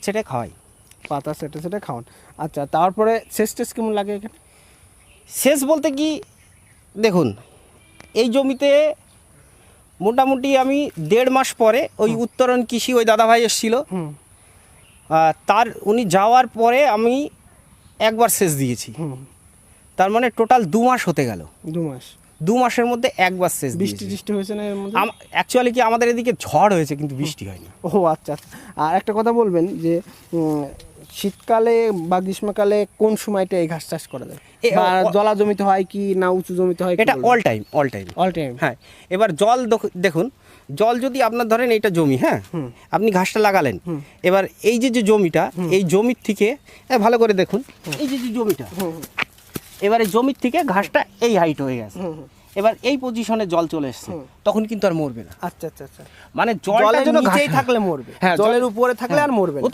ছেটে খাওয়াই। পাতা সেটে সেটে খাওয়ান। আচ্ছা, তারপরে সেচ টেচ কেমন লাগে এখানে? সেচ বলতে কি, দেখুন এই জমিতে মোটামুটি আমি 1.5 মাস পরে ওই উত্তরণ কৃষি ওই দাদাভাই এসেছিল, হুম তার উনি যাওয়ার পরে আমি একবার সেচ দিয়েছি। হুম। তার মানে টোটাল 2 মাস হতে গেল। 2 মাস 2 মাসের মধ্যে একবার সেচ বৃষ্টি দিয়েছি। টিষ্টি হয়েছে না এর মধ্যে? অ্যাকচুয়ালি কি আমাদের এদিকে ঝড় হয়েছে কিন্তু বৃষ্টি হয়নি। ও আচ্ছা আচ্ছা। আর একটা কথা বলবেন যে শীতকালে বা গ্রীষ্মকালে কোন সময়টা এই ঘাস চাষ করা যায়? বা জলা জমিতে হয় কি না উঁচু জমিতে হয়? এটা অল টাইম অল টাইম। হ্যাঁ, এবার জল দেখুন, জল যদি আপনার ধরেন এইটা জমি, হ্যাঁ, আপনি ঘাসটা লাগালেন, এবার এই যে জমিটা, এই জমির থেকে ভালো করে দেখুন, এই যে জমিটা, এবার এই জমির থেকে ঘাসটা এই হাইট হয়ে গেছে, এবার এই পজিশনে জল চলে এসছে, তখন কিন্তু আর মরবে না। আচ্ছা আচ্ছা আচ্ছা। মানে জলটা জলের যেন নিচেই থাকলে মরবে, হ্যাঁ, জলের উপরে থাকলে আর মরবে না। ও তো